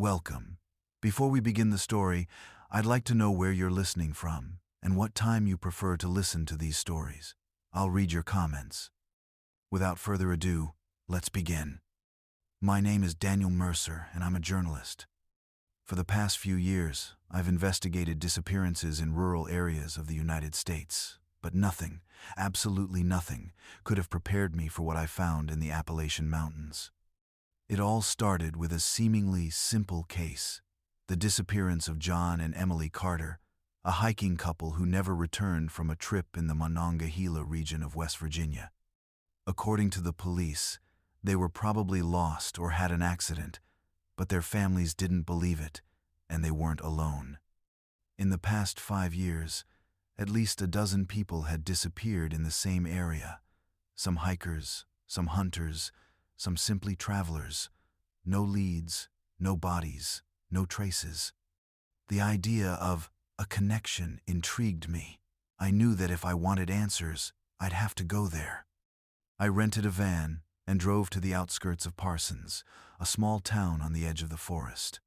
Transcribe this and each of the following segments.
Welcome. Before we begin the story, I'd like to know where you're listening from and what time you prefer to listen to these stories. I'll read your comments. Without further ado, let's begin. My name is Daniel Mercer, and I'm a journalist. For the past few years, I've investigated disappearances in rural areas of the United States, but nothing, absolutely nothing, could have prepared me for what I found in the Appalachian Mountains. It all started with a seemingly simple case, the disappearance of John and Emily Carter, a hiking couple who never returned from a trip in the Monongahela region of West Virginia. According to the police, they were probably lost or had an accident, but their families didn't believe it, and they weren't alone. In the past 5 years, at least a dozen people had disappeared in the same area. Some hikers, some hunters, some simply travelers. No leads, no bodies, no traces. The idea of a connection intrigued me. I knew that if I wanted answers, I'd have to go there. I rented a van and drove to the outskirts of Parsons, a small town on the edge of the forest.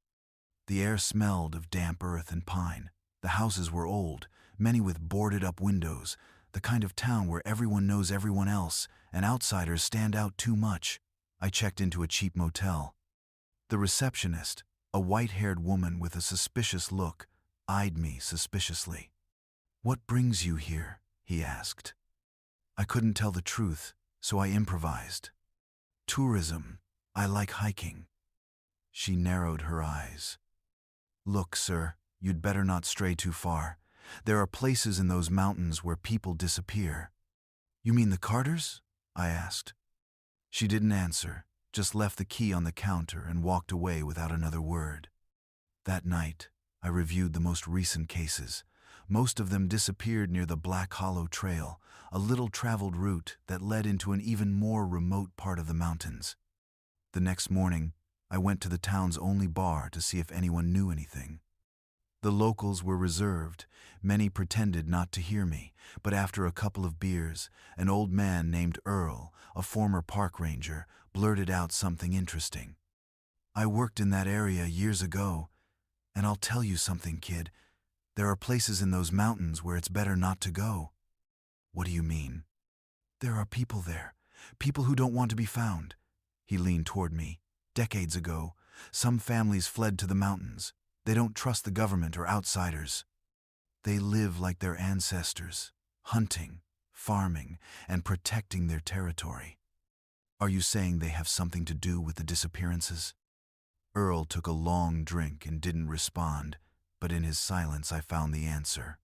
The air smelled of damp earth and pine. The houses were old, many with boarded-up windows, the kind of town where everyone knows everyone else and outsiders stand out too much. I checked into a cheap motel. The receptionist, a white-haired woman with a suspicious look, eyed me suspiciously. "What brings you here?" he asked. I couldn't tell the truth, so I improvised. "Tourism. I like hiking." She narrowed her eyes. "Look, sir, you'd better not stray too far. There are places in those mountains where people disappear." "You mean the Carters?" I asked. She didn't answer, just left the key on the counter and walked away without another word. That night, I reviewed the most recent cases. Most of them disappeared near the Black Hollow Trail, a little-traveled route that led into an even more remote part of the mountains. The next morning, I went to the town's only bar to see if anyone knew anything. The locals were reserved. Many pretended not to hear me, but after a couple of beers, an old man named Earl, a former park ranger, blurted out something interesting. "I worked in that area years ago, and I'll tell you something, kid. There are places in those mountains where it's better not to go." "What do you mean?" "There are people there, people who don't want to be found." He leaned toward me. "Decades ago, some families fled to the mountains. They don't trust the government or outsiders. They live like their ancestors, hunting, farming, and protecting their territory." "Are you saying they have something to do with the disappearances?" Earl took a long drink and didn't respond, but in his silence I found the answer.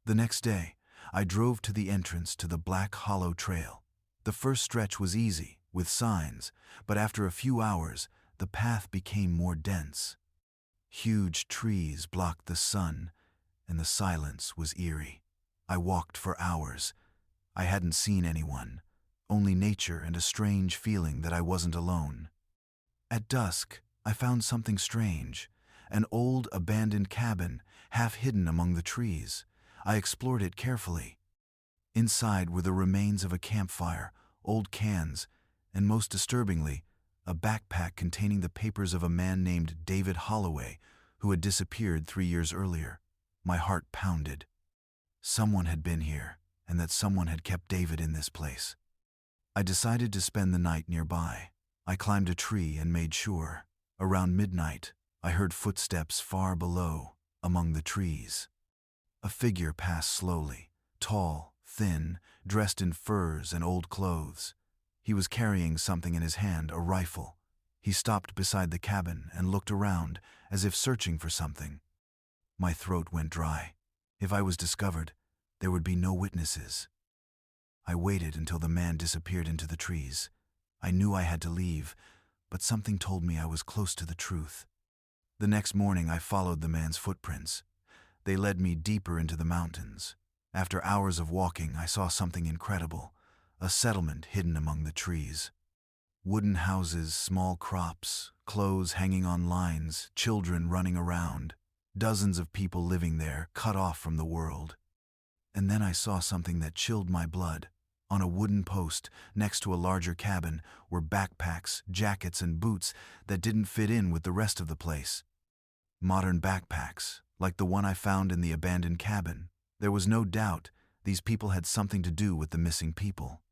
The next day, I drove to the entrance to the Black Hollow Trail. The first stretch was easy, with signs, but after a few hours, the path became more dense. Huge trees blocked the sun, and the silence was eerie. I walked for hours. I hadn't seen anyone, only nature and a strange feeling that I wasn't alone. At dusk, I found something strange, an old abandoned cabin, half hidden among the trees. I explored it carefully. Inside were the remains of a campfire, old cans, and most disturbingly, a backpack containing the papers of a man named David Holloway, who had disappeared 3 years earlier. My heart pounded. Someone had been here, and that someone had kept David in this place. I decided to spend the night nearby. I climbed a tree and made sure. Around midnight, I heard footsteps far below, among the trees. A figure passed slowly, tall, thin, dressed in furs and old clothes. He was carrying something in his hand, a rifle. He stopped beside the cabin and looked around, as if searching for something. My throat went dry. If I was discovered, there would be no witnesses. I waited until the man disappeared into the trees. I knew I had to leave, but something told me I was close to the truth. The next morning I followed the man's footprints. They led me deeper into the mountains. After hours of walking, I saw something incredible, a settlement hidden among the trees. Wooden houses, small crops, clothes hanging on lines, children running around. Dozens of people living there, cut off from the world. And then I saw something that chilled my blood, On a wooden post, next to a larger cabin, were backpacks, jackets, and boots that didn't fit in with the rest of the place. Modern backpacks, like the one I found in the abandoned cabin. There was no doubt these people had something to do with the missing people.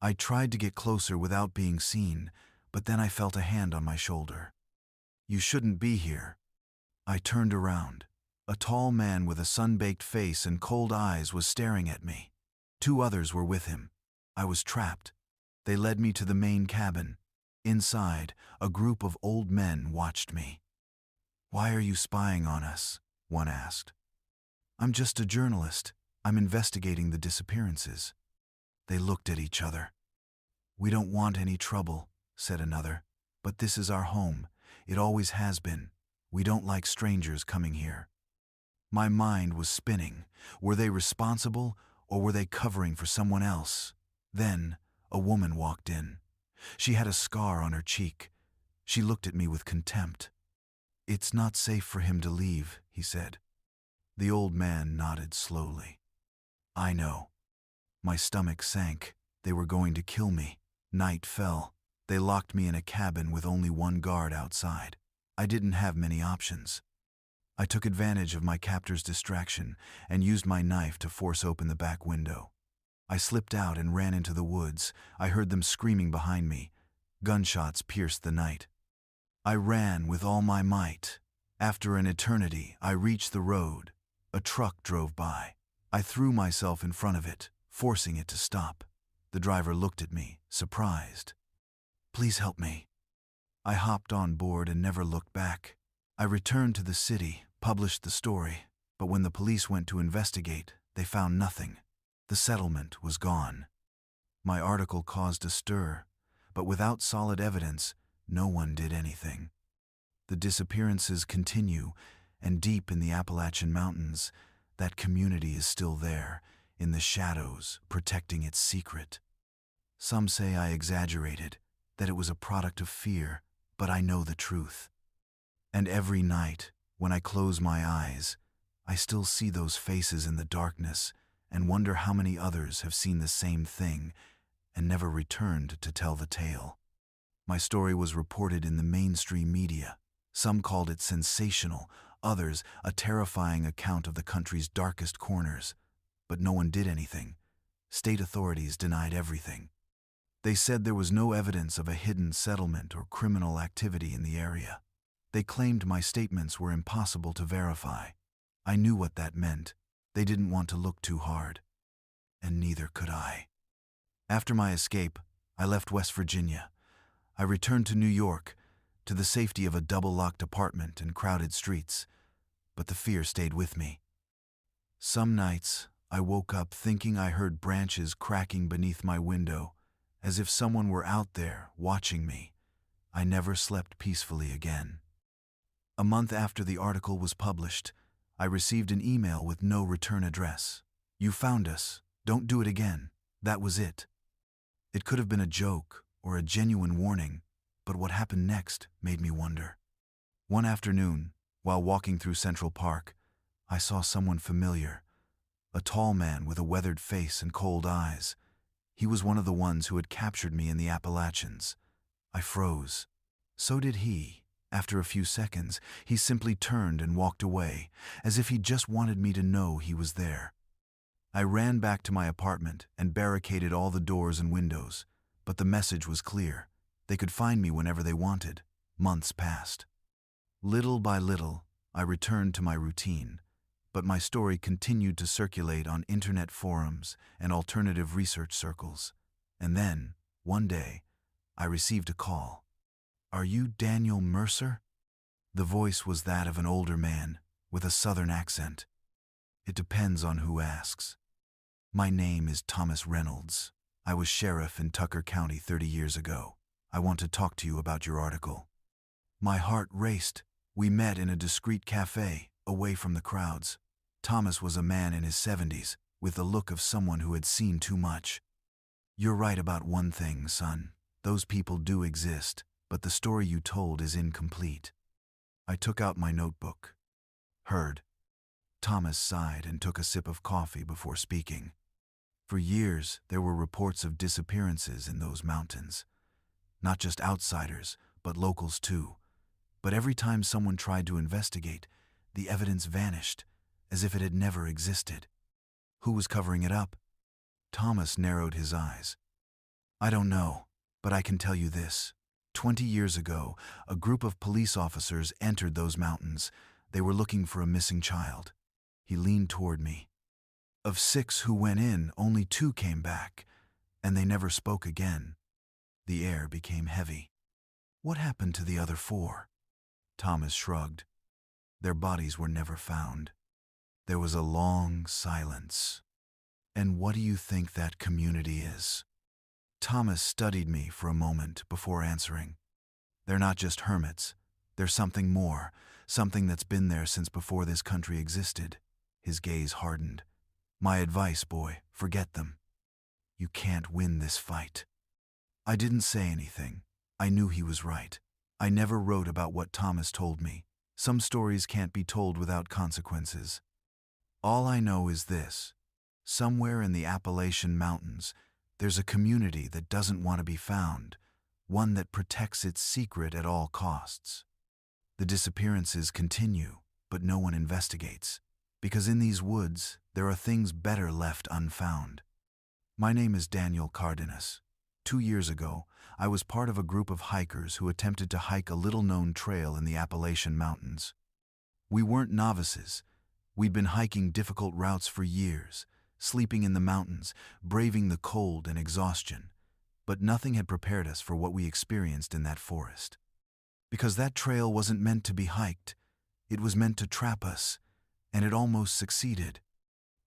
I tried to get closer without being seen, but then I felt a hand on my shoulder. "You shouldn't be here." I turned around. A tall man with a sun-baked face and cold eyes was staring at me. 2 others were with him. I was trapped. They led me to the main cabin. Inside, a group of old men watched me. "Why are you spying on us?" one asked. "I'm just a journalist. I'm investigating the disappearances." They looked at each other. "We don't want any trouble," said another, "but this is our home. It always has been. We don't like strangers coming here." My mind was spinning. Were they responsible, or were they covering for someone else? Then, a woman walked in. She had a scar on her cheek. She looked at me with contempt. "It's not safe for him to leave," he said. The old man nodded slowly. "I know." My stomach sank. They were going to kill me. Night fell. They locked me in a cabin with only 1 guard outside. I didn't have many options. I took advantage of my captor's distraction and used my knife to force open the back window. I slipped out and ran into the woods. I heard them screaming behind me. Gunshots pierced the night. I ran with all my might. After an eternity, I reached the road. A truck drove by. I threw myself in front of it, forcing it to stop. The driver looked at me, surprised. "Please help me." I hopped on board and never looked back. I returned to the city, published the story, but when the police went to investigate, they found nothing. The settlement was gone. My article caused a stir, but without solid evidence, no one did anything. The disappearances continue, and deep in the Appalachian Mountains, that community is still there, in the shadows, protecting its secret. Some say I exaggerated, that it was a product of fear, but I know the truth. And every night, when I close my eyes, I still see those faces in the darkness and wonder how many others have seen the same thing and never returned to tell the tale. My story was reported in the mainstream media. Some called it sensational, others a terrifying account of the country's darkest corners. But no one did anything. State authorities denied everything. They said there was no evidence of a hidden settlement or criminal activity in the area. They claimed my statements were impossible to verify. I knew what that meant. They didn't want to look too hard. And neither could I. After my escape, I left West Virginia. I returned to New York, to the safety of a double-locked apartment and crowded streets. But the fear stayed with me. Some nights, I woke up thinking I heard branches cracking beneath my window, as if someone were out there watching me. I never slept peacefully again. A month after the article was published, I received an email with no return address. "You found us. Don't do it again." That was it. It could have been a joke or a genuine warning, but what happened next made me wonder. One afternoon, while walking through Central Park, I saw someone familiar. A tall man with a weathered face and cold eyes. He was one of the ones who had captured me in the Appalachians. I froze. So did he. After a few seconds, he simply turned and walked away, as if he just wanted me to know he was there. I ran back to my apartment and barricaded all the doors and windows, but the message was clear. They could find me whenever they wanted. Months passed. Little by little, I returned to my routine, but my story continued to circulate on internet forums and alternative research circles. And then, one day, I received a call. "Are you Daniel Mercer?" The voice was that of an older man with a southern accent. "It depends on who asks." "My name is Thomas Reynolds. I was sheriff in Tucker County 30 years ago. I want to talk to you about your article." My heart raced. We met in a discreet cafe, away from the crowds. Thomas was a man in his 70s, with the look of someone who had seen too much. "You're right about one thing, son. Those people do exist, but the story you told is incomplete." I took out my notebook. "Heard." Thomas sighed and took a sip of coffee before speaking. For years, there were reports of disappearances in those mountains. Not just outsiders, but locals too. But every time someone tried to investigate, the evidence vanished, as if it had never existed. Who was covering it up? Thomas narrowed his eyes. I don't know, but I can tell you this. 20 years ago, a group of police officers entered those mountains. They were looking for a missing child. He leaned toward me. Of 6 who went in, only 2 came back, and they never spoke again. The air became heavy. What happened to the other 4? Thomas shrugged. Their bodies were never found. There was a long silence. And what do you think that community is? Thomas studied me for a moment before answering. They're not just hermits. They're something more, something that's been there since before this country existed. His gaze hardened. My advice, boy, forget them. You can't win this fight. I didn't say anything. I knew he was right. I never wrote about what Thomas told me. Some stories can't be told without consequences. All I know is this. Somewhere in the Appalachian Mountains, there's a community that doesn't want to be found, one that protects its secret at all costs. The disappearances continue, but no one investigates. Because in these woods, there are things better left unfound. My name is Daniel Cardenas. 2 years ago, I was part of a group of hikers who attempted to hike a little-known trail in the Appalachian Mountains. We weren't novices. We'd been hiking difficult routes for years, sleeping in the mountains, braving the cold and exhaustion. But nothing had prepared us for what we experienced in that forest. Because that trail wasn't meant to be hiked. It was meant to trap us. And it almost succeeded.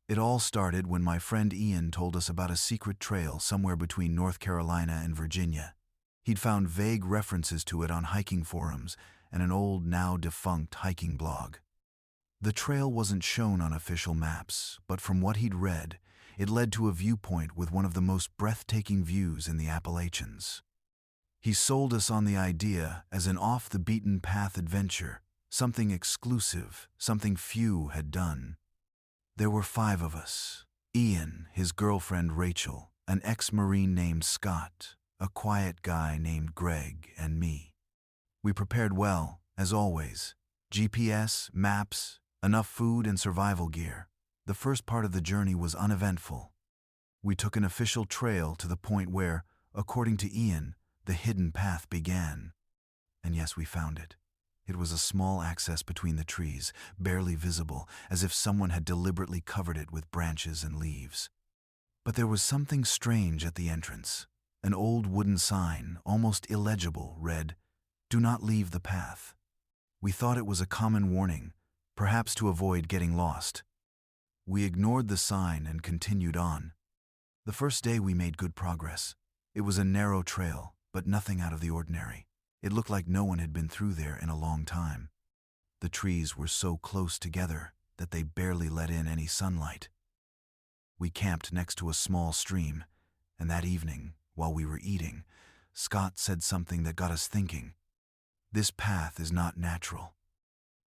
It all started when my friend Ian told us about a secret trail somewhere between North Carolina and Virginia. He'd found vague references to it on hiking forums and an old, now-defunct hiking blog. The trail wasn't shown on official maps, but from what he'd read, it led to a viewpoint with one of the most breathtaking views in the Appalachians. He sold us on the idea as an off-the-beaten-path adventure, something exclusive, something few had done. There were 5 of us. Ian, his girlfriend Rachel, an ex-Marine named Scott, a quiet guy named Greg, and me. We prepared well, as always. GPS, maps, enough food and survival gear. The first part of the journey was uneventful. We took an official trail to the point where, according to Ian, the hidden path began. And yes, we found it. It was a small access between the trees, barely visible, as if someone had deliberately covered it with branches and leaves. But there was something strange at the entrance. An old wooden sign, almost illegible, read, "Do not leave the path." We thought it was a common warning, perhaps to avoid getting lost. We ignored the sign and continued on. The first day we made good progress. It was a narrow trail, but nothing out of the ordinary. It looked like no one had been through there in a long time. The trees were so close together that they barely let in any sunlight. We camped next to a small stream, and that evening, while we were eating, Scott said something that got us thinking. This path is not natural.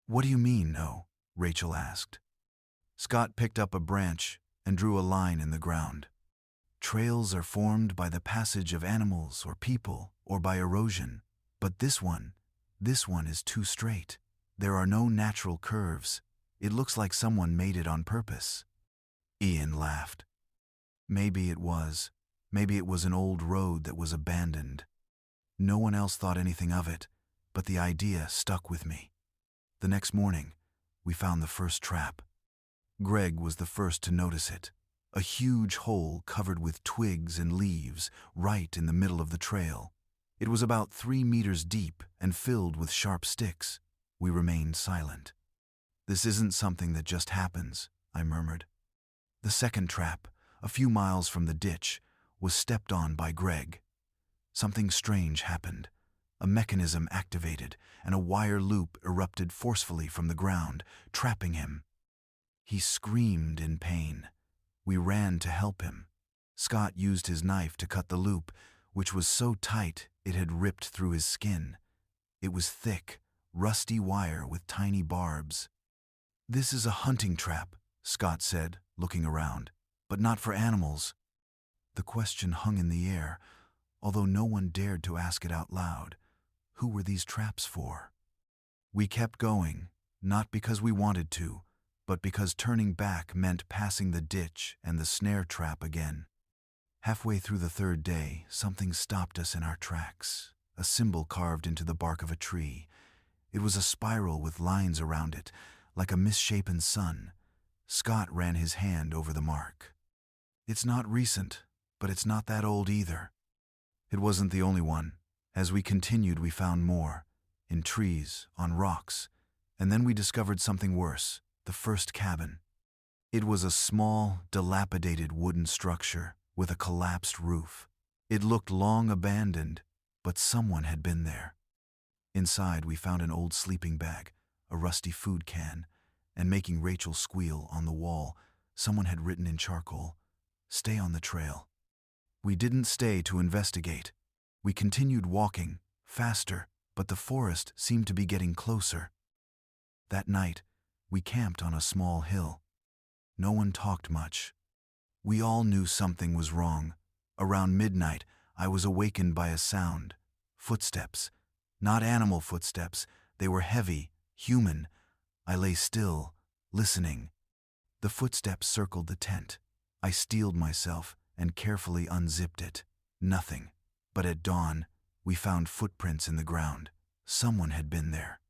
What do you mean, no? Rachel asked. Scott picked up a branch and drew a line in the ground. Trails are formed by the passage of animals or people or by erosion. But this one is too straight. There are no natural curves. It looks like someone made it on purpose. Ian laughed. Maybe it was. Maybe it was an old road that was abandoned. No one else thought anything of it, but the idea stuck with me. The next morning, we found the first trap. Greg was the first to notice it. A huge hole covered with twigs and leaves right in the middle of the trail. It was about 3 meters deep and filled with sharp sticks. We remained silent. This isn't something that just happens, I murmured. The second trap, a few miles from the ditch, was stepped on by Greg. Something strange happened. A mechanism activated, and a wire loop erupted forcefully from the ground, trapping him. He screamed in pain. We ran to help him. Scott used his knife to cut the loop, which was so tight it had ripped through his skin. It was thick, rusty wire with tiny barbs. "This is a hunting trap," Scott said, looking around, "but not for animals. The question hung in the air, although no one dared to ask it out loud. Who were these traps for? We kept going, not because we wanted to, but because turning back meant passing the ditch and the snare trap again. Halfway through the third day, something stopped us in our tracks, a symbol carved into the bark of a tree. It was a spiral with lines around it, like a misshapen sun. Scott ran his hand over the mark. It's not recent, but it's not that old either. It wasn't the only one. As we continued, we found more, in trees, on rocks, and then we discovered something worse, the first cabin. It was a small, dilapidated wooden structure with a collapsed roof. It looked long abandoned, but someone had been there. Inside, we found an old sleeping bag, a rusty food can, and making Rachel squeal on the wall, someone had written in charcoal, "Stay on the trail." We didn't stay to investigate. We continued walking, faster, but the forest seemed to be getting closer. That night, we camped on a small hill. No one talked much. We all knew something was wrong. Around midnight, I was awakened by a sound. Footsteps. Not animal footsteps. They were heavy, human. I lay still, listening. The footsteps circled the tent. I steeled myself and carefully unzipped it. Nothing. But at dawn, we found footprints in the ground. Someone had been there.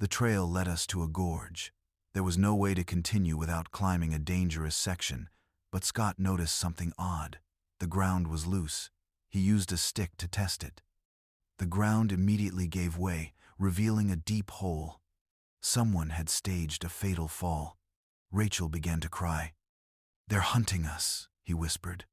The trail led us to a gorge. There was no way to continue without climbing a dangerous section, but Scott noticed something odd. The ground was loose. He used a stick to test it. The ground immediately gave way, revealing a deep hole. Someone had staged a fatal fall. Rachel began to cry. "They're hunting us," he whispered.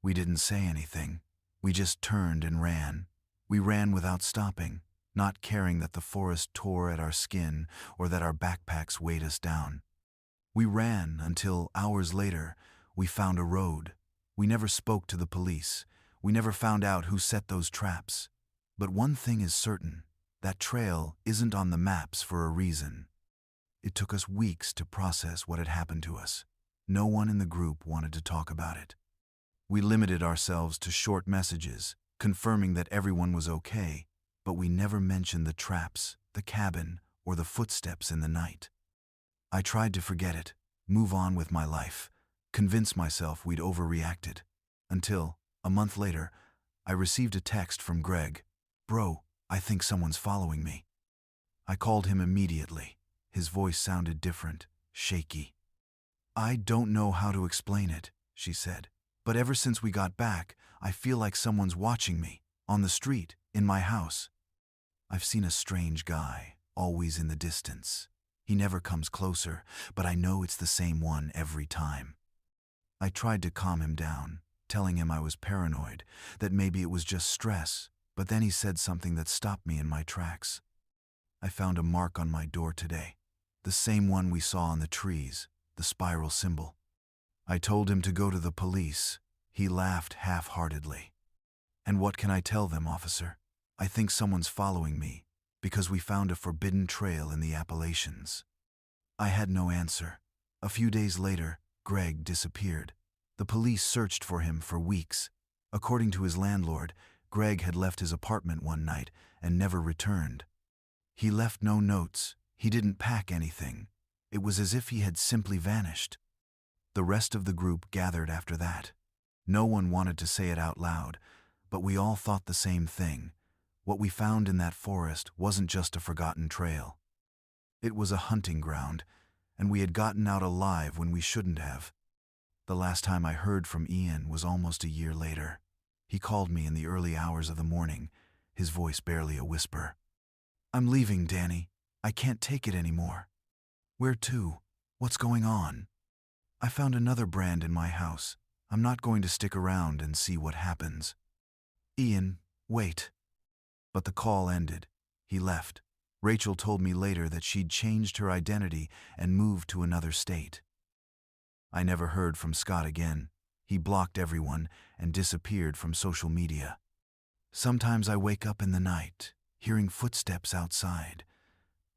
We didn't say anything. We just turned and ran. We ran without stopping, not caring that the forest tore at our skin or that our backpacks weighed us down. We ran until, hours later, we found a road. We never spoke to the police. We never found out who set those traps. But one thing is certain, that trail isn't on the maps for a reason. It took us weeks to process what had happened to us. No one in the group wanted to talk about it. We limited ourselves to short messages, confirming that everyone was okay, but we never mentioned the traps, the cabin, or the footsteps in the night. I tried to forget it, move on with my life, convince myself we'd overreacted. Until, a month later, I received a text from Greg. "Bro, I think someone's following me." I called him immediately. His voice sounded different, shaky. "I don't know how to explain it," she said. "But ever since we got back, I feel like someone's watching me, on the street, in my house. I've seen a strange guy, always in the distance. He never comes closer, but I know it's the same one every time." I tried to calm him down, telling him I was paranoid, that maybe it was just stress, but then he said something that stopped me in my tracks. "I found a mark on my door today, the same one we saw on the trees, the spiral symbol." I told him to go to the police. He laughed half-heartedly. "And what can I tell them, officer? I think someone's following me, because we found a forbidden trail in the Appalachians." I had no answer. A few days later, Greg disappeared. The police searched for him for weeks. According to his landlord, Greg had left his apartment one night and never returned. He left no notes. He didn't pack anything. It was as if he had simply vanished. The rest of the group gathered after that. No one wanted to say it out loud, but we all thought the same thing. What we found in that forest wasn't just a forgotten trail. It was a hunting ground, and we had gotten out alive when we shouldn't have. The last time I heard from Ian was almost a year later. He called me in the early hours of the morning, his voice barely a whisper. "I'm leaving, Danny. I can't take it anymore." "Where to? What's going on?" "I found another brand in my house. I'm not going to stick around and see what happens." "Ian, wait." But the call ended. He left. Rachel told me later that she'd changed her identity and moved to another state. I never heard from Scott again. He blocked everyone and disappeared from social media. Sometimes I wake up in the night, hearing footsteps outside.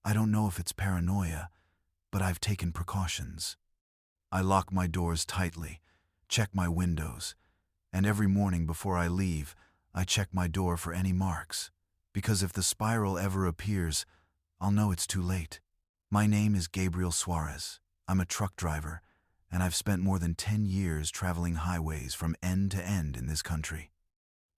I don't know if it's paranoia, but I've taken precautions. I lock my doors tightly, check my windows, And every morning before I leave, I check my door for any marks. Because if the spiral ever appears, I'll know it's too late. My name is Gabriel Suarez. I'm a truck driver, and I've spent more than 10 years traveling highways from end to end in this country.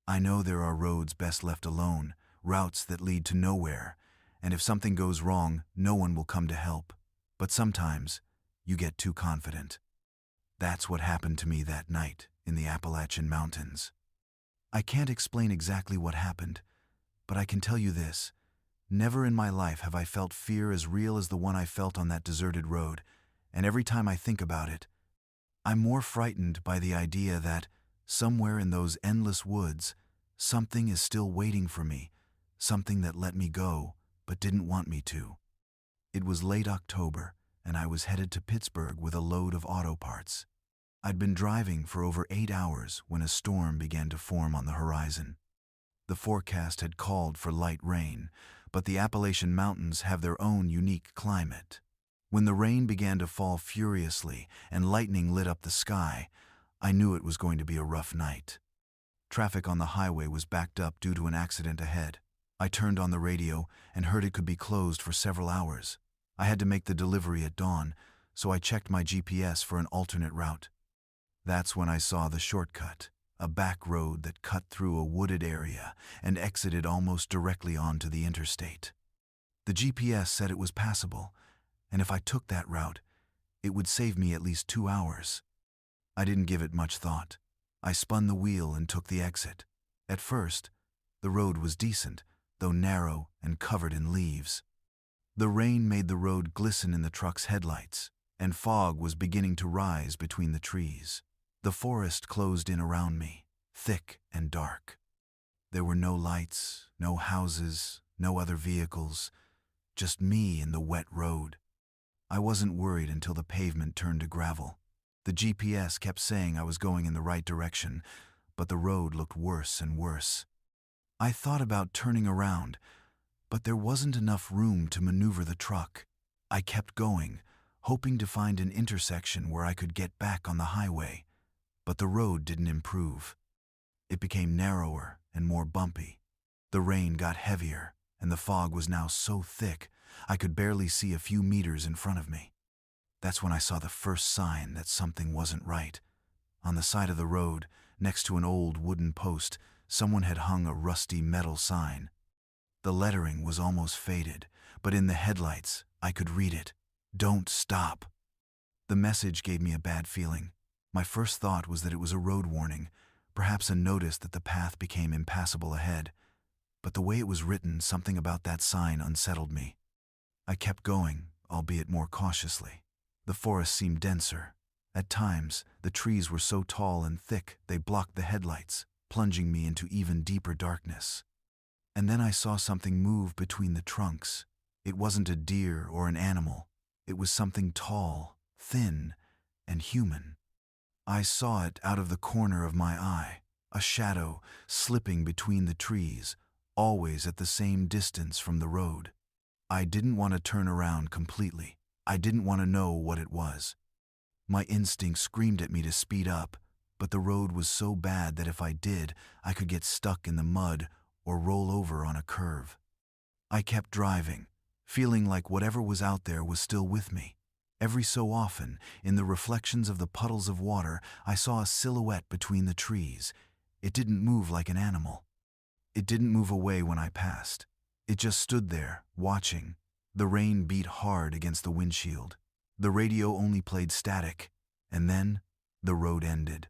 I know there are roads best left alone, routes that lead to nowhere, and if something goes wrong, no one will come to help. But sometimes, you get too confident. That's what happened to me that night in the Appalachian Mountains. I can't explain exactly what happened, but I can tell you this. Never in my life have I felt fear as real as the one I felt on that deserted road, and every time I think about it, I'm more frightened by the idea that, somewhere in those endless woods, something is still waiting for me, something that let me go, but didn't want me to. It was late October, and I was headed to Pittsburgh with a load of auto parts. I'd been driving for over 8 hours when a storm began to form on the horizon. The forecast had called for light rain, but the Appalachian Mountains have their own unique climate. When the rain began to fall furiously and lightning lit up the sky, I knew it was going to be a rough night. Traffic on the highway was backed up due to an accident ahead. I turned on the radio and heard it could be closed for several hours. I had to make the delivery at dawn, so I checked my GPS for an alternate route. That's when I saw the shortcut, a back road that cut through a wooded area and exited almost directly onto the interstate. The GPS said it was passable, and if I took that route, it would save me at least 2 hours. I didn't give it much thought. I spun the wheel and took the exit. At first, the road was decent, though narrow and covered in leaves. The rain made the road glisten in the truck's headlights, and fog was beginning to rise between the trees. The forest closed in around me, thick and dark. There were no lights, no houses, no other vehicles, just me and the wet road. I wasn't worried until the pavement turned to gravel. The GPS kept saying I was going in the right direction, but the road looked worse and worse. I thought about turning around, but there wasn't enough room to maneuver the truck. I kept going, hoping to find an intersection where I could get back on the highway, but the road didn't improve. It became narrower and more bumpy. The rain got heavier, and the fog was now so thick I could barely see a few meters in front of me. That's when I saw the first sign that something wasn't right. On the side of the road, next to an old wooden post, someone had hung a rusty metal sign. The lettering was almost faded, but in the headlights, I could read it. "Don't stop." The message gave me a bad feeling. My first thought was that it was a road warning, perhaps a notice that the path became impassable ahead. But the way it was written, something about that sign unsettled me. I kept going, albeit more cautiously. The forest seemed denser. At times, the trees were so tall and thick they blocked the headlights, plunging me into even deeper darkness. And then I saw something move between the trunks. It wasn't a deer or an animal. It was something tall, thin, and human. I saw it out of the corner of my eye, a shadow slipping between the trees, always at the same distance from the road. I didn't want to turn around completely. I didn't want to know what it was. My instinct screamed at me to speed up, but the road was so bad that if I did, I could get stuck in the mud or roll over on a curve. I kept driving, feeling like whatever was out there was still with me. Every so often, in the reflections of the puddles of water, I saw a silhouette between the trees. It didn't move like an animal. It didn't move away when I passed. It just stood there, watching. The rain beat hard against the windshield. The radio only played static, and then the road ended.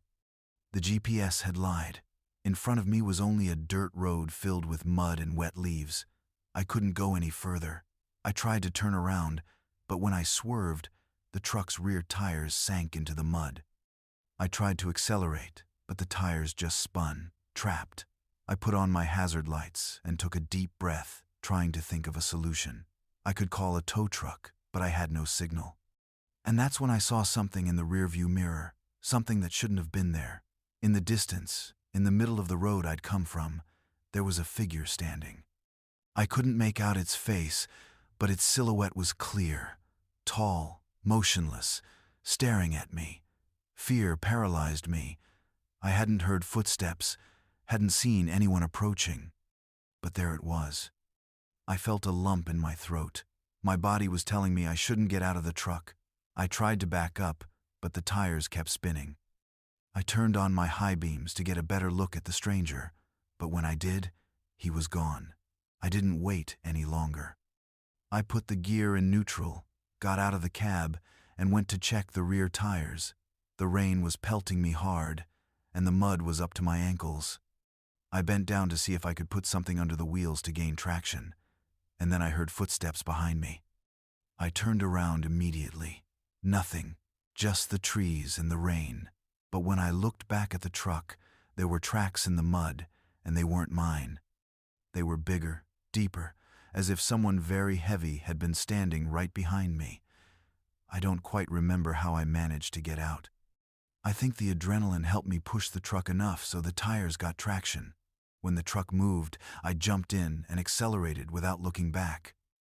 The GPS had lied. In front of me was only a dirt road filled with mud and wet leaves. I couldn't go any further. I tried to turn around, but when I swerved, the truck's rear tires sank into the mud. I tried to accelerate, but the tires just spun, trapped. I put on my hazard lights and took a deep breath, trying to think of a solution. I could call a tow truck, but I had no signal. And that's when I saw something in the rearview mirror, something that shouldn't have been there. In the distance, in the middle of the road I'd come from, there was a figure standing. I couldn't make out its face, but its silhouette was clear, tall, motionless, staring at me. Fear paralyzed me, I hadn't heard footsteps, hadn't seen anyone approaching. But there it was. I felt a lump in my throat. My body was telling me I shouldn't get out of the truck. I tried to back up, but the tires kept spinning. I turned on my high beams to get a better look at the stranger, but when I did, he was gone. I didn't wait any longer. I put the gear in neutral, got out of the cab, and went to check the rear tires. The rain was pelting me hard, and the mud was up to my ankles. I bent down to see if I could put something under the wheels to gain traction, and then I heard footsteps behind me. I turned around immediately. Nothing, just the trees and the rain. But when I looked back at the truck, there were tracks in the mud, and they weren't mine. They were bigger, deeper, as if someone very heavy had been standing right behind me. I don't quite remember how I managed to get out. I think the adrenaline helped me push the truck enough so the tires got traction. When the truck moved, I jumped in and accelerated without looking back.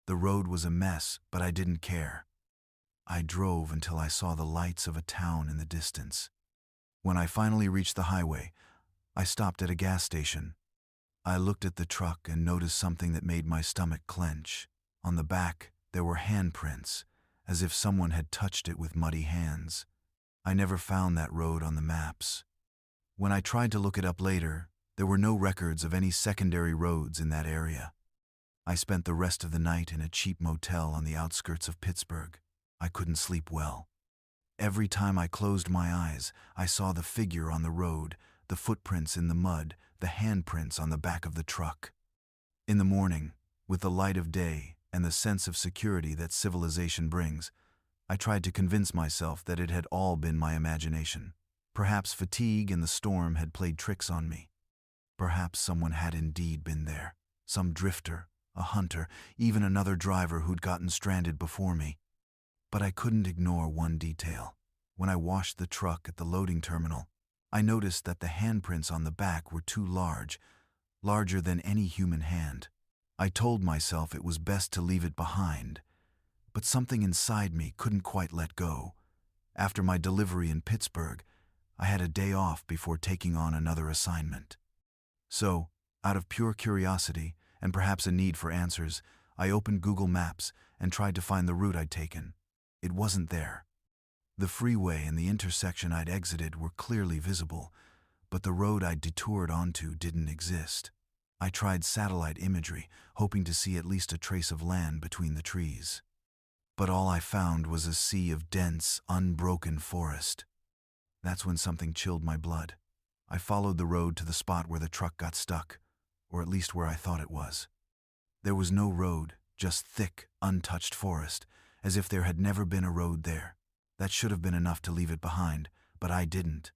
The road was a mess, but I didn't care. I drove until I saw the lights of a town in the distance. When I finally reached the highway, I stopped at a gas station. I looked at the truck and noticed something that made my stomach clench. On the back, there were handprints, as if someone had touched it with muddy hands. I never found that road on the maps. When I tried to look it up later, there were no records of any secondary roads in that area. I spent the rest of the night in a cheap motel on the outskirts of Pittsburgh. I couldn't sleep well. Every time I closed my eyes, I saw the figure on the road, the footprints in the mud, the handprints on the back of the truck. In the morning, with the light of day and the sense of security that civilization brings, I tried to convince myself that it had all been my imagination. Perhaps fatigue and the storm had played tricks on me. Perhaps someone had indeed been there. Some drifter, a hunter, even another driver who'd gotten stranded before me. But I couldn't ignore one detail. When I washed the truck at the loading terminal, I noticed that the handprints on the back were too large, larger than any human hand. I told myself it was best to leave it behind, but something inside me couldn't quite let go. After my delivery in Pittsburgh, I had a day off before taking on another assignment. So, out of pure curiosity, and perhaps a need for answers, I opened Google Maps and tried to find the route I'd taken. It wasn't there. The freeway and the intersection I'd exited were clearly visible, but the road I'd detoured onto didn't exist. I tried satellite imagery, hoping to see at least a trace of land between the trees. But all I found was a sea of dense, unbroken forest. That's when something chilled my blood. I followed the road to the spot where the truck got stuck, or at least where I thought it was. There was no road, just thick, untouched forest, as if there had never been a road there. That should have been enough to leave it behind, but I didn't.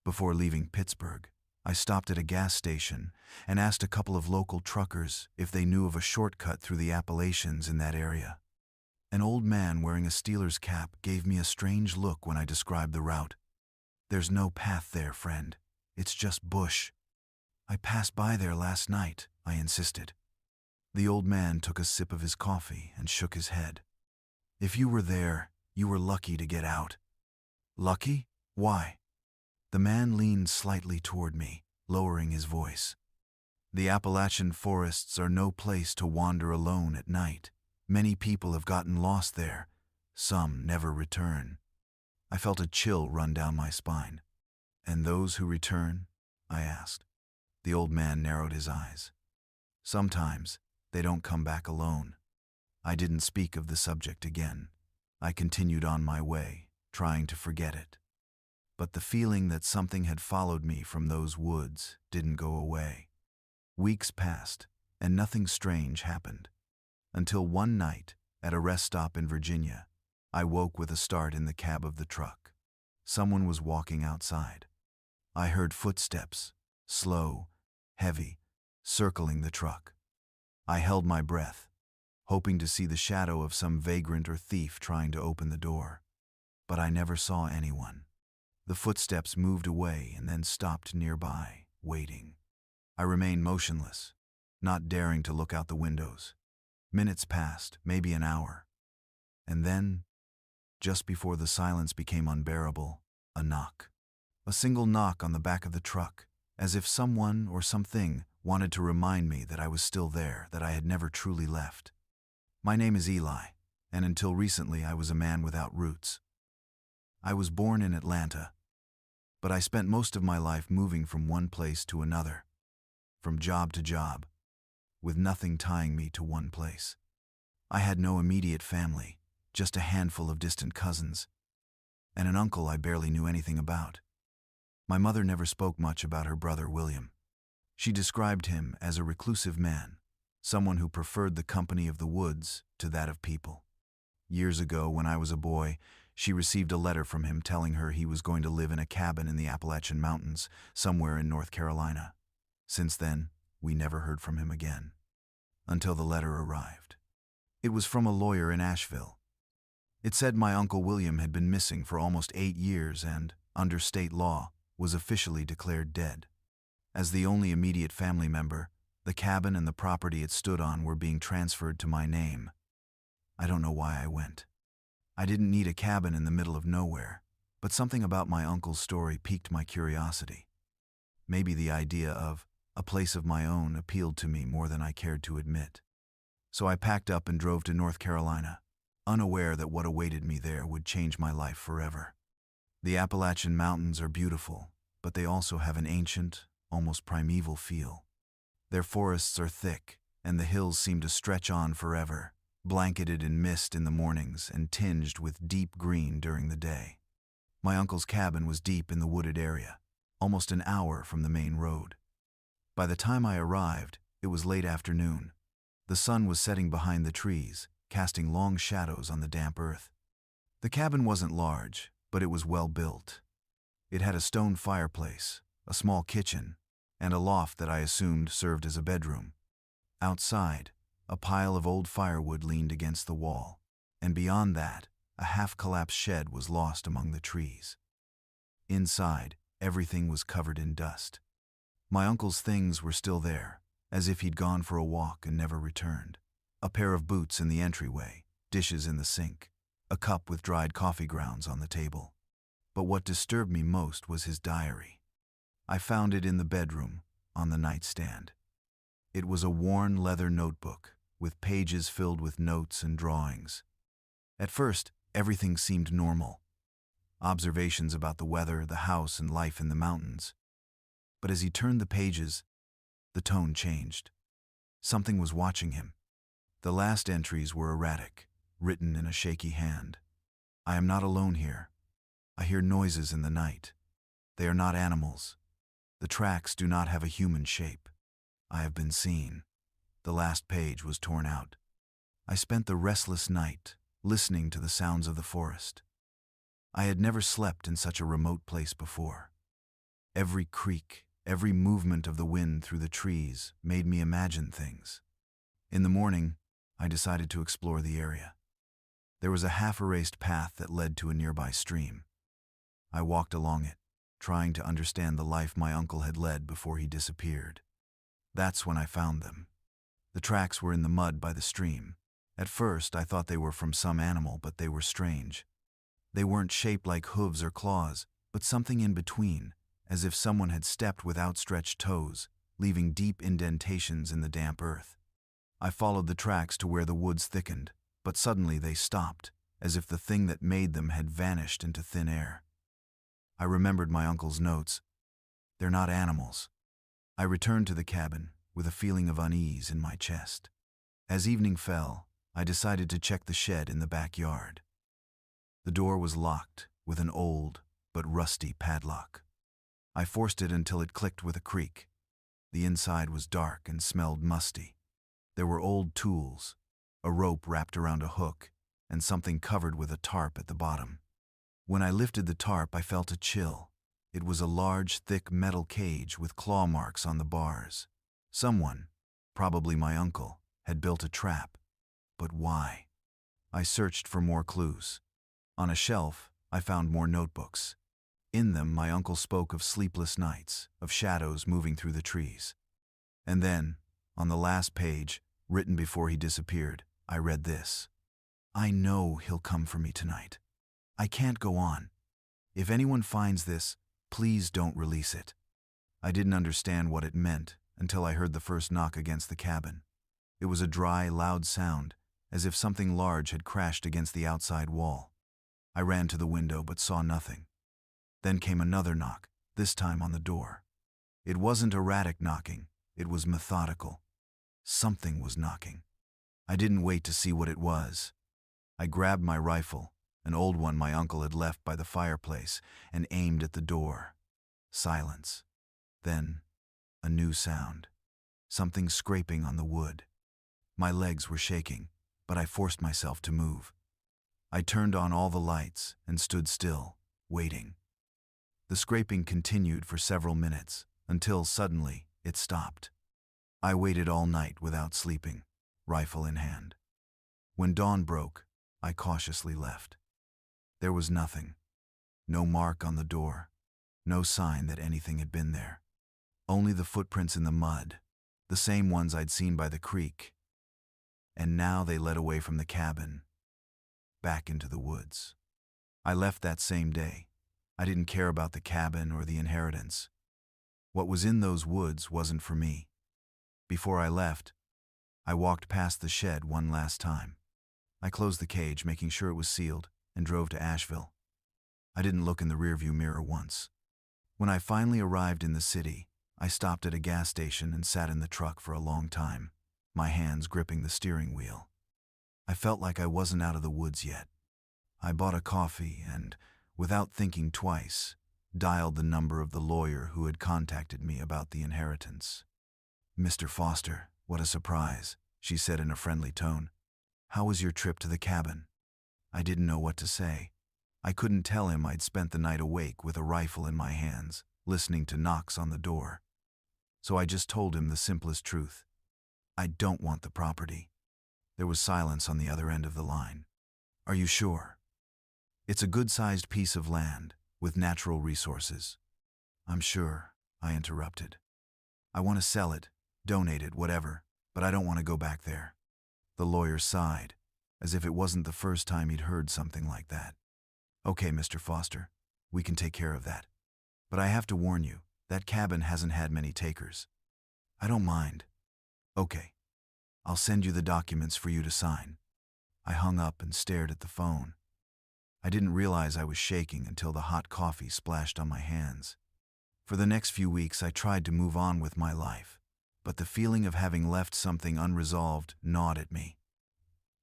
Before leaving Pittsburgh, I stopped at a gas station and asked a couple of local truckers if they knew of a shortcut through the Appalachians in that area. An old man wearing a Steelers cap gave me a strange look when I described the route. "There's no path there, friend. It's just bush." "I passed by there last night," I insisted. The old man took a sip of his coffee and shook his head. "If you were there, you were lucky to get out." "Lucky? Why?" The man leaned slightly toward me, lowering his voice. "The Appalachian forests are no place to wander alone at night. Many people have gotten lost there. Some never return." I felt a chill run down my spine. "And those who return?" I asked. The old man narrowed his eyes. "Sometimes they don't come back alone." I didn't speak of the subject again. I continued on my way, trying to forget it. But the feeling that something had followed me from those woods didn't go away. Weeks passed, and nothing strange happened. Until one night, at a rest stop in Virginia, I woke with a start in the cab of the truck. Someone was walking outside. I heard footsteps, slow, heavy, circling the truck. I held my breath, hoping to see the shadow of some vagrant or thief trying to open the door. But I never saw anyone. The footsteps moved away and then stopped nearby, waiting. I remained motionless, not daring to look out the windows. Minutes passed, maybe an hour. And then, just before the silence became unbearable, a knock. A single knock on the back of the truck, as if someone or something wanted to remind me that I was still there, that I had never truly left. My name is Eli, and until recently I was a man without roots. I was born in Atlanta, but I spent most of my life moving from one place to another, from job to job, with nothing tying me to one place. I had no immediate family, just a handful of distant cousins, and an uncle I barely knew anything about. My mother never spoke much about her brother William. She described him as a reclusive man, someone who preferred the company of the woods to that of people. Years ago, when I was a boy, she received a letter from him telling her he was going to live in a cabin in the Appalachian Mountains, somewhere in North Carolina. Since then, we never heard from him again, until the letter arrived. It was from a lawyer in Asheville. It said my Uncle William had been missing for almost 8 years and, under state law, was officially declared dead. As the only immediate family member, the cabin and the property it stood on were being transferred to my name. I don't know why I went. I didn't need a cabin in the middle of nowhere, but something about my uncle's story piqued my curiosity. Maybe the idea of a place of my own appealed to me more than I cared to admit. So I packed up and drove to North Carolina, unaware that what awaited me there would change my life forever. The Appalachian Mountains are beautiful, but they also have an ancient, almost primeval feel. Their forests are thick, and the hills seem to stretch on forever, blanketed in mist in the mornings and tinged with deep green during the day. My uncle's cabin was deep in the wooded area, almost an hour from the main road. By the time I arrived, it was late afternoon. The sun was setting behind the trees, casting long shadows on the damp earth. The cabin wasn't large, but it was well built. It had a stone fireplace, a small kitchen, and a loft that I assumed served as a bedroom. Outside, a pile of old firewood leaned against the wall, and beyond that, a half-collapsed shed was lost among the trees. Inside, everything was covered in dust. My uncle's things were still there, as if he'd gone for a walk and never returned. A pair of boots in the entryway, dishes in the sink, a cup with dried coffee grounds on the table. But what disturbed me most was his diary. I found it in the bedroom, on the nightstand. It was a worn leather notebook, with pages filled with notes and drawings. At first, everything seemed normal. Observations about the weather, the house, and life in the mountains. But as he turned the pages, the tone changed. Something was watching him. The last entries were erratic, written in a shaky hand. I am not alone here. I hear noises in the night. They are not animals. The tracks do not have a human shape. I have been seen. The last page was torn out. I spent the restless night listening to the sounds of the forest. I had never slept in such a remote place before. Every creak, every movement of the wind through the trees made me imagine things. In the morning, I decided to explore the area. There was a half-erased path that led to a nearby stream. I walked along it, trying to understand the life my uncle had led before he disappeared. That's when I found them. The tracks were in the mud by the stream. At first, I thought they were from some animal, but they were strange. They weren't shaped like hooves or claws, but something in between, as if someone had stepped with outstretched toes, leaving deep indentations in the damp earth. I followed the tracks to where the woods thickened, but suddenly they stopped, as if the thing that made them had vanished into thin air. I remembered my uncle's notes. They're not animals. I returned to the cabin with a feeling of unease in my chest. As evening fell, I decided to check the shed in the backyard. The door was locked with an old but rusty padlock. I forced it until it clicked with a creak. The inside was dark and smelled musty. There were old tools, a rope wrapped around a hook, and something covered with a tarp at the bottom. When I lifted the tarp, I felt a chill. It was a large, thick metal cage with claw marks on the bars. Someone, probably my uncle, had built a trap. But why? I searched for more clues. On a shelf, I found more notebooks. In them, my uncle spoke of sleepless nights, of shadows moving through the trees. And then, on the last page, written before he disappeared, I read this. I know he'll come for me tonight. I can't go on. If anyone finds this, Please don't release it." I didn't understand what it meant until I heard the first knock against the cabin. It was a dry, loud sound, as if something large had crashed against the outside wall. I ran to the window but saw nothing. Then came another knock, this time on the door. It wasn't erratic knocking, it was methodical. Something was knocking. I didn't wait to see what it was. I grabbed my rifle, an old one my uncle had left by the fireplace, and aimed at the door. Silence. Then, a new sound. Something scraping on the wood. My legs were shaking, but I forced myself to move. I turned on all the lights and stood still, waiting. The scraping continued for several minutes, until suddenly it stopped. I waited all night without sleeping, rifle in hand. When dawn broke, I cautiously left. There was nothing. No mark on the door. No sign that anything had been there. Only the footprints in the mud, the same ones I'd seen by the creek. And now they led away from the cabin, back into the woods. I left that same day. I didn't care about the cabin or the inheritance. What was in those woods wasn't for me. Before I left, I walked past the shed one last time. I closed the cage, making sure it was sealed, and drove to Asheville. I didn't look in the rearview mirror once. When I finally arrived in the city, I stopped at a gas station and sat in the truck for a long time, my hands gripping the steering wheel. I felt like I wasn't out of the woods yet. I bought a coffee and, without thinking twice, dialed the number of the lawyer who had contacted me about the inheritance. "Mr. Foster, what a surprise," she said in a friendly tone. "How was your trip to the cabin?" I didn't know what to say. I couldn't tell him I'd spent the night awake with a rifle in my hands, listening to knocks on the door. So I just told him the simplest truth. I don't want the property. There was silence on the other end of the line. "Are you sure?" "It's a good-sized piece of land, with natural resources." "I'm sure," I interrupted. "I want to sell it, donate it, whatever, but I don't want to go back there." The lawyer sighed, as if it wasn't the first time he'd heard something like that. "Okay, Mr. Foster, we can take care of that. But I have to warn you, that cabin hasn't had many takers." "I don't mind." "Okay. I'll send you the documents for you to sign." I hung up and stared at the phone. I didn't realize I was shaking until the hot coffee splashed on my hands. For the next few weeks, I tried to move on with my life, but the feeling of having left something unresolved gnawed at me.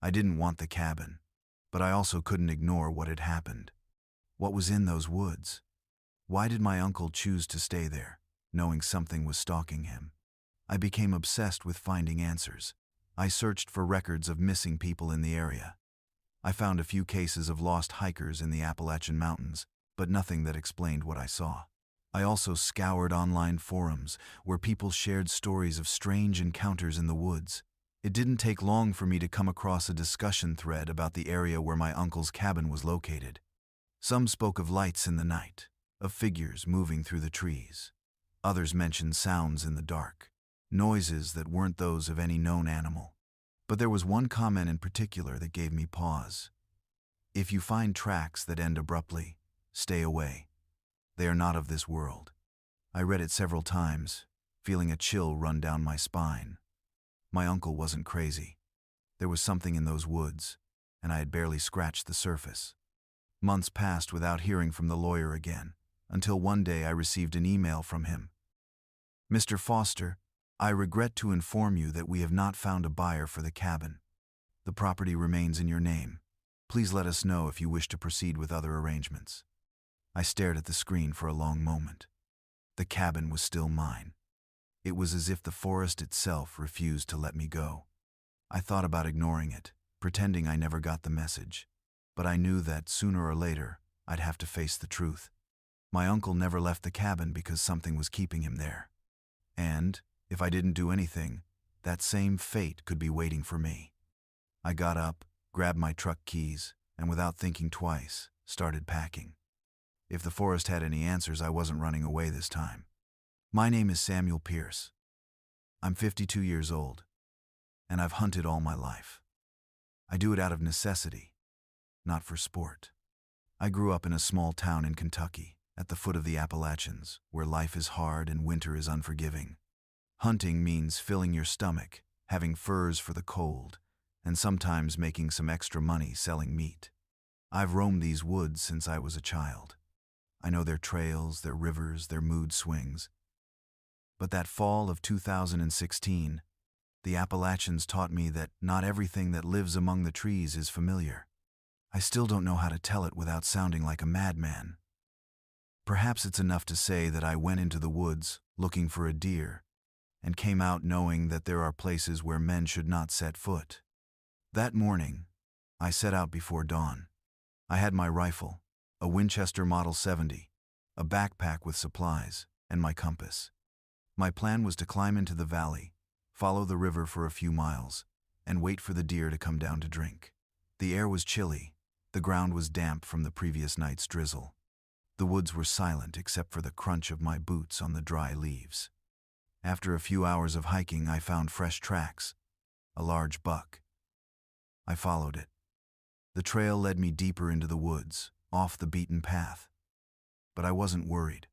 I didn't want the cabin, but I also couldn't ignore what had happened. What was in those woods? Why did my uncle choose to stay there, knowing something was stalking him? I became obsessed with finding answers. I searched for records of missing people in the area. I found a few cases of lost hikers in the Appalachian Mountains, but nothing that explained what I saw. I also scoured online forums where people shared stories of strange encounters in the woods. It didn't take long for me to come across a discussion thread about the area where my uncle's cabin was located. Some spoke of lights in the night, of figures moving through the trees. Others mentioned sounds in the dark, noises that weren't those of any known animal. But there was one comment in particular that gave me pause. "If you find tracks that end abruptly, stay away. They are not of this world." I read it several times, feeling a chill run down my spine. My uncle wasn't crazy. There was something in those woods, and I had barely scratched the surface. Months passed without hearing from the lawyer again, until one day I received an email from him. "Mr. Foster, I regret to inform you that we have not found a buyer for the cabin. The property remains in your name. Please let us know if you wish to proceed with other arrangements." I stared at the screen for a long moment. The cabin was still mine. It was as if the forest itself refused to let me go. I thought about ignoring it, pretending I never got the message. But I knew that sooner or later, I'd have to face the truth. My uncle never left the cabin because something was keeping him there. And, if I didn't do anything, that same fate could be waiting for me. I got up, grabbed my truck keys, and without thinking twice, started packing. If the forest had any answers, I wasn't running away this time. My name is Samuel Pierce. I'm 52 years old, and I've hunted all my life. I do it out of necessity, not for sport. I grew up in a small town in Kentucky, at the foot of the Appalachians, where life is hard and winter is unforgiving. Hunting means filling your stomach, having furs for the cold, and sometimes making some extra money selling meat. I've roamed these woods since I was a child. I know their trails, their rivers, their mood swings. But that fall of 2016, the Appalachians taught me that not everything that lives among the trees is familiar. I still don't know how to tell it without sounding like a madman. Perhaps it's enough to say that I went into the woods looking for a deer and came out knowing that there are places where men should not set foot. That morning, I set out before dawn. I had my rifle, a Winchester Model 70, a backpack with supplies, and my compass. My plan was to climb into the valley, follow the river for a few miles, and wait for the deer to come down to drink. The air was chilly. The ground was damp from the previous night's drizzle. The woods were silent except for the crunch of my boots on the dry leaves. After a few hours of hiking, I found fresh tracks, a large buck. I followed it. The trail led me deeper into the woods, off the beaten path. But I wasn't worried.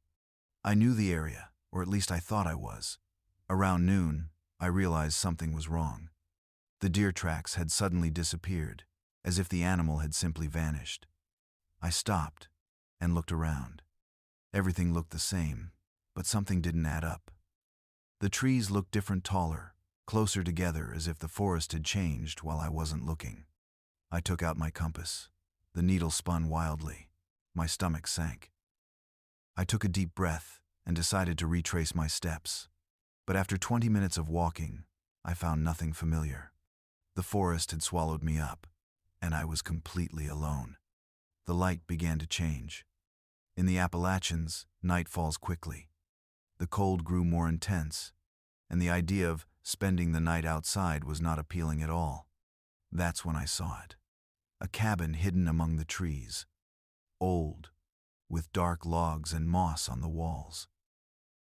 I knew the area, or at least I thought I was. Around noon, I realized something was wrong. The deer tracks had suddenly disappeared, as if the animal had simply vanished. I stopped and looked around. Everything looked the same, but something didn't add up. The trees looked different, taller, closer together, as if the forest had changed while I wasn't looking. I took out my compass. The needle spun wildly. My stomach sank. I took a deep breath and decided to retrace my steps. But after 20 minutes of walking, I found nothing familiar. The forest had swallowed me up, and I was completely alone. The light began to change. In the Appalachians, night falls quickly. The cold grew more intense, and the idea of spending the night outside was not appealing at all. That's when I saw it. A cabin hidden among the trees. Old, with dark logs and moss on the walls.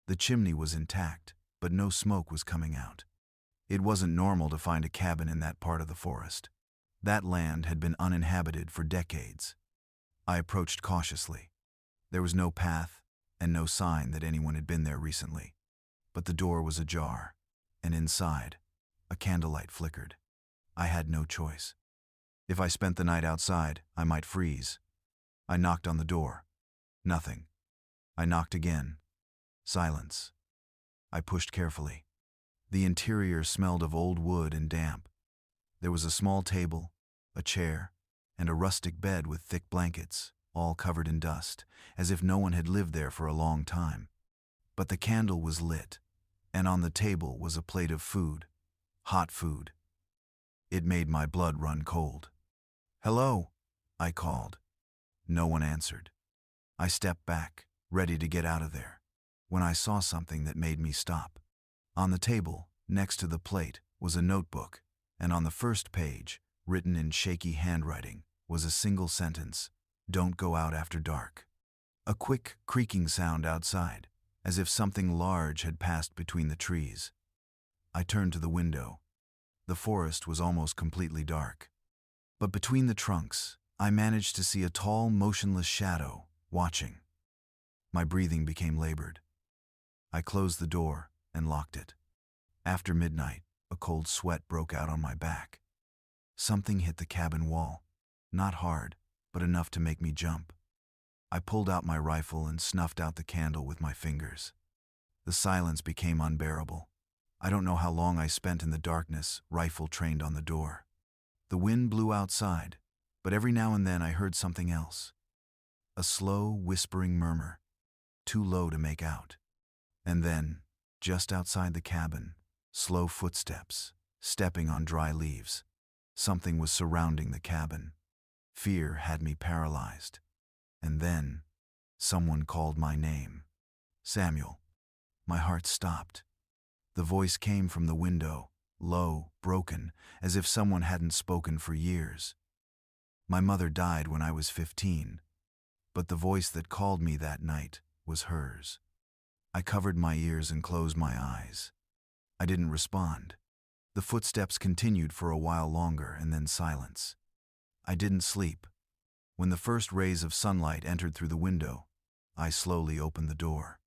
The chimney was intact, but no smoke was coming out. It wasn't normal to find a cabin in that part of the forest. That land had been uninhabited for decades. I approached cautiously. There was no path and no sign that anyone had been there recently. But the door was ajar, and inside, a candlelight flickered. I had no choice. If I spent the night outside, I might freeze. I knocked on the door. Nothing. I knocked again. Silence. I pushed carefully. The interior smelled of old wood and damp. There was a small table, a chair, and a rustic bed with thick blankets, all covered in dust, as if no one had lived there for a long time. But the candle was lit, and on the table was a plate of food, hot food. It made my blood run cold. "Hello," I called. No one answered. I stepped back, ready to get out of there, when I saw something that made me stop. On the table, next to the plate, was a notebook, and on the first page, written in shaky handwriting, was a single sentence: "Don't go out after dark." A quick creaking sound outside, as if something large had passed between the trees. I turned to the window. The forest was almost completely dark. But between the trunks, I managed to see a tall, motionless shadow, watching. My breathing became labored. I closed the door and locked it. After midnight, a cold sweat broke out on my back. Something hit the cabin wall. Not hard, but enough to make me jump. I pulled out my rifle and snuffed out the candle with my fingers. The silence became unbearable. I don't know how long I spent in the darkness, rifle trained on the door. The wind blew outside, but every now and then I heard something else. A slow, whispering murmur, too low to make out. And then, just outside the cabin, slow footsteps, stepping on dry leaves. Something was surrounding the cabin. Fear had me paralyzed. And then, someone called my name. "Samuel." My heart stopped. The voice came from the window, low, broken, as if someone hadn't spoken for years. My mother died when I was 15, but the voice that called me that night was hers. I covered my ears and closed my eyes. I didn't respond. The footsteps continued for a while longer, and then silence. I didn't sleep. When the first rays of sunlight entered through the window, I slowly opened the door.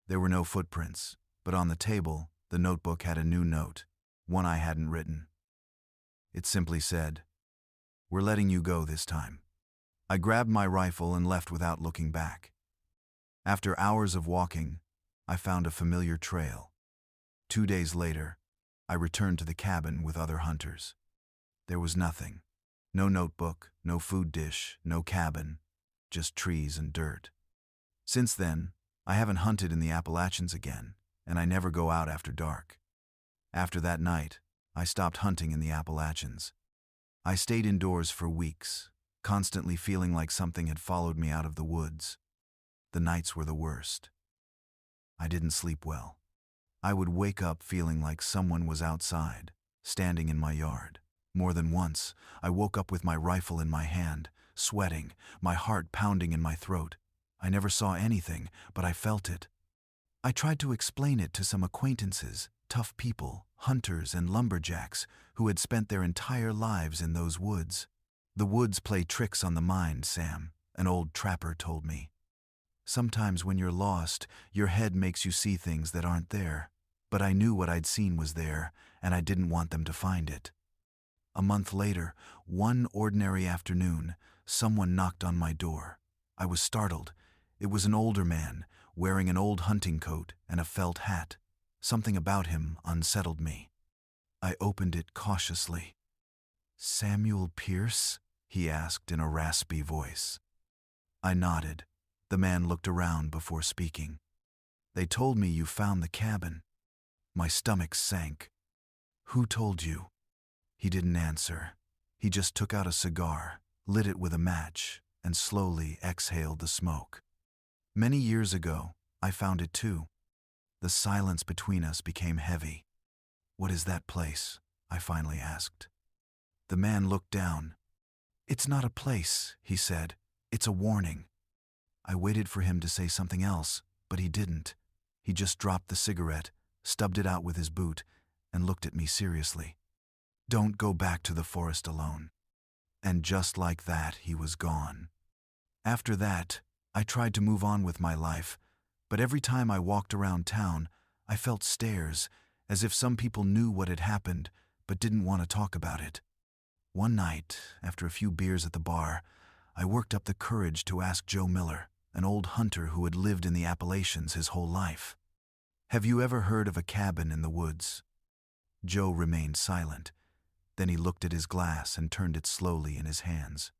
There were no footprints, but on the table, the notebook had a new note, one I hadn't written. It simply said, "We're letting you go this time." I grabbed my rifle and left without looking back. After hours of walking, I found a familiar trail. 2 days later, I returned to the cabin with other hunters. There was nothing. No notebook, no food dish, no cabin, just trees and dirt. Since then, I haven't hunted in the Appalachians again, and I never go out after dark. After that night, I stopped hunting in the Appalachians. I stayed indoors for weeks, constantly feeling like something had followed me out of the woods. The nights were the worst. I didn't sleep well. I would wake up feeling like someone was outside, standing in my yard. More than once, I woke up with my rifle in my hand, sweating, my heart pounding in my throat. I never saw anything, but I felt it. I tried to explain it to some acquaintances, tough people, hunters and lumberjacks who had spent their entire lives in those woods. "The woods play tricks on the mind, Sam," an old trapper told me. "Sometimes when you're lost, your head makes you see things that aren't there." But I knew what I'd seen was there, and I didn't want them to find it. A month later, one ordinary afternoon, someone knocked on my door. I was startled. It was an older man, wearing an old hunting coat and a felt hat. Something about him unsettled me. I opened it cautiously. "Samuel Pierce?" he asked in a raspy voice. I nodded. The man looked around before speaking. "They told me you found the cabin." My stomach sank. "Who told you?" He didn't answer. He just took out a cigar, lit it with a match, and slowly exhaled the smoke. "Many years ago, I found it too." The silence between us became heavy. "What is that place?" I finally asked. The man looked down. "It's not a place," he said. "It's a warning." I waited for him to say something else, but he didn't. He just dropped the cigarette, stubbed it out with his boot, and looked at me seriously. "Don't go back to the forest alone." And just like that, he was gone. After that, I tried to move on with my life, but every time I walked around town, I felt stares, as if some people knew what had happened, but didn't want to talk about it. One night, after a few beers at the bar, I worked up the courage to ask Joe Miller, an old hunter who had lived in the Appalachians his whole life. "Have you ever heard of a cabin in the woods?" Joe remained silent. Then he looked at his glass and turned it slowly in his hands.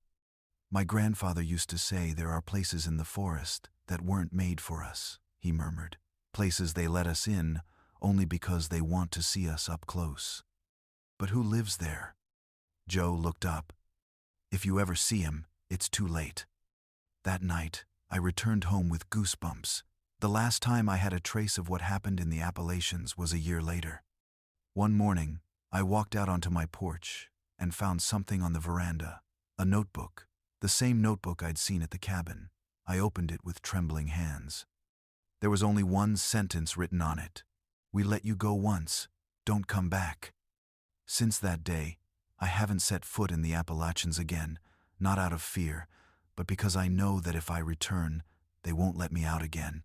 "My grandfather used to say there are places in the forest that weren't made for us," he murmured. "Places they let us in only because they want to see us up close." "But who lives there?" Joe looked up. "If you ever see him, it's too late." That night, I returned home with goosebumps. The last time I had a trace of what happened in the Appalachians was a year later. One morning, I walked out onto my porch and found something on the veranda, a notebook, the same notebook I'd seen at the cabin. I opened it with trembling hands. There was only one sentence written on it. "We let you go once. Don't come back." Since that day, I haven't set foot in the Appalachians again, not out of fear, but because I know that if I return, they won't let me out again.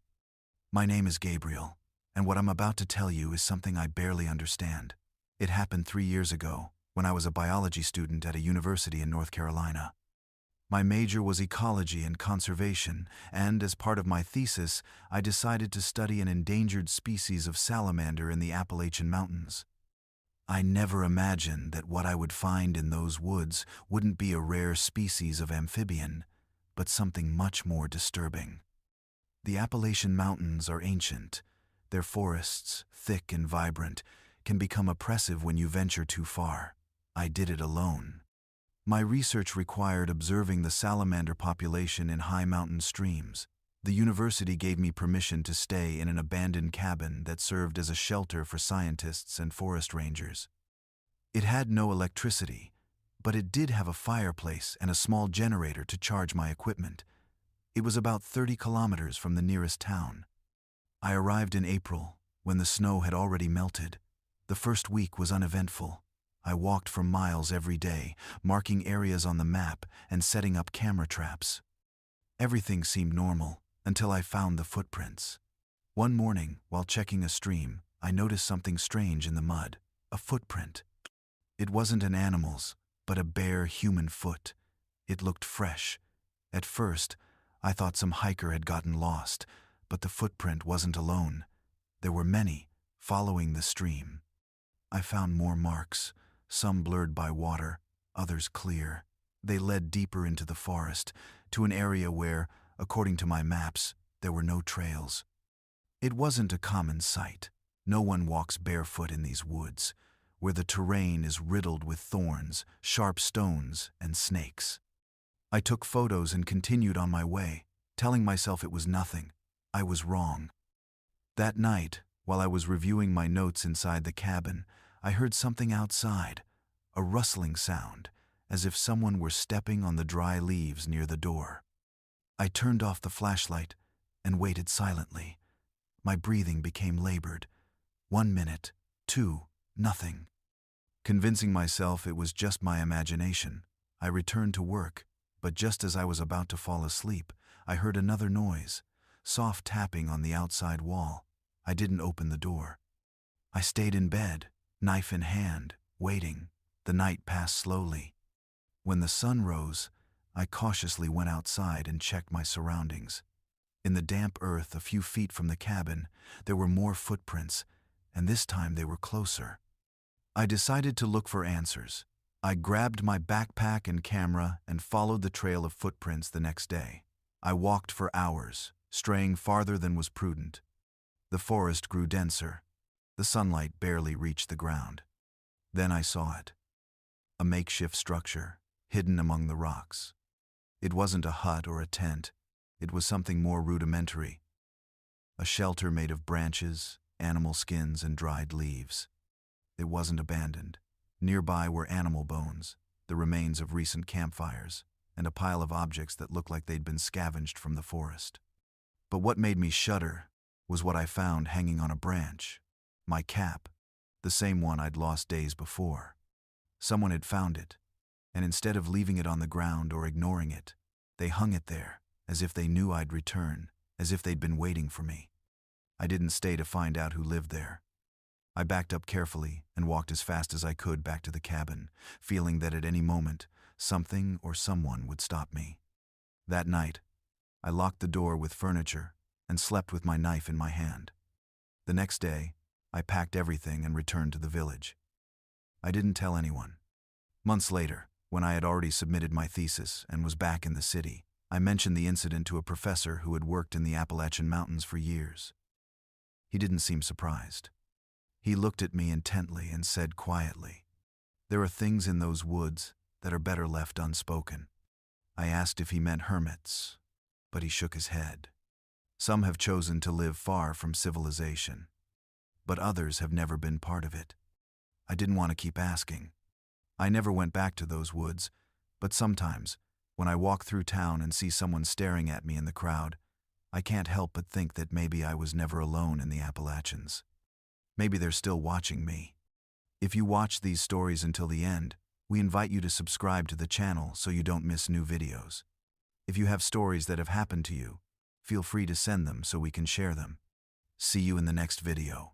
My name is Gabriel, and what I'm about to tell you is something I barely understand. It happened 3 years ago, when I was a biology student at a university in North Carolina. My major was ecology and conservation, and as part of my thesis, I decided to study an endangered species of salamander in the Appalachian Mountains. I never imagined that what I would find in those woods wouldn't be a rare species of amphibian, but something much more disturbing. The Appalachian Mountains are ancient. Their forests, thick and vibrant, can become oppressive when you venture too far. I did it alone. My research required observing the salamander population in high mountain streams. The university gave me permission to stay in an abandoned cabin that served as a shelter for scientists and forest rangers. It had no electricity, but it did have a fireplace and a small generator to charge my equipment. It was about 30 kilometers from the nearest town. I arrived in April, when the snow had already melted. The first week was uneventful. I walked for miles every day, marking areas on the map and setting up camera traps. Everything seemed normal. until I found the footprints. One morning, while checking a stream, I noticed something strange in the mud, a footprint. It wasn't an animal's, but a bare human foot. It looked fresh. At first, I thought some hiker had gotten lost, but the footprint wasn't alone. There were many, following the stream. I found more marks, some blurred by water, others clear. They led deeper into the forest, to an area where, according to my maps, there were no trails. It wasn't a common sight. No one walks barefoot in these woods, where the terrain is riddled with thorns, sharp stones, and snakes. I took photos and continued on my way, telling myself it was nothing. I was wrong. That night, while I was reviewing my notes inside the cabin, I heard something outside, a rustling sound, as if someone were stepping on the dry leaves near the door. I turned off the flashlight and waited silently. My breathing became labored. 1 minute, 2, nothing. Convincing myself it was just my imagination, I returned to work, but just as I was about to fall asleep, I heard another noise, soft tapping on the outside wall. I didn't open the door. I stayed in bed, knife in hand, waiting. The night passed slowly. When the sun rose, I cautiously went outside and checked my surroundings. In the damp earth a few feet from the cabin, there were more footprints, and this time they were closer. I decided to look for answers. I grabbed my backpack and camera and followed the trail of footprints the next day. I walked for hours, straying farther than was prudent. The forest grew denser. The sunlight barely reached the ground. Then I saw it. A makeshift structure, hidden among the rocks. It wasn't a hut or a tent. It was something more rudimentary. A shelter made of branches, animal skins, and dried leaves. It wasn't abandoned. Nearby were animal bones, the remains of recent campfires, and a pile of objects that looked like they'd been scavenged from the forest. But what made me shudder was what I found hanging on a branch. My cap, the same one I'd lost days before. Someone had found it, and instead of leaving it on the ground or ignoring it, they hung it there, as if they knew I'd return, as if they'd been waiting for me. I didn't stay to find out who lived there. I backed up carefully and walked as fast as I could back to the cabin, feeling that at any moment, something or someone would stop me. That night, I locked the door with furniture and slept with my knife in my hand. The next day, I packed everything and returned to the village. I didn't tell anyone. Months later, when I had already submitted my thesis and was back in the city, I mentioned the incident to a professor who had worked in the Appalachian mountains for years. He didn't seem surprised. He looked at me intently and said quietly, "There are things in those woods that are better left unspoken." I asked if he meant hermits, but he shook his head. Some have chosen to live far from civilization, but others have never been part of it. I didn't want to keep asking. I never went back to those woods, but sometimes, when I walk through town and see someone staring at me in the crowd, I can't help but think that maybe I was never alone in the Appalachians. Maybe they're still watching me. If you watch these stories until the end, we invite you to subscribe to the channel so you don't miss new videos. If you have stories that have happened to you, feel free to send them so we can share them. See you in the next video.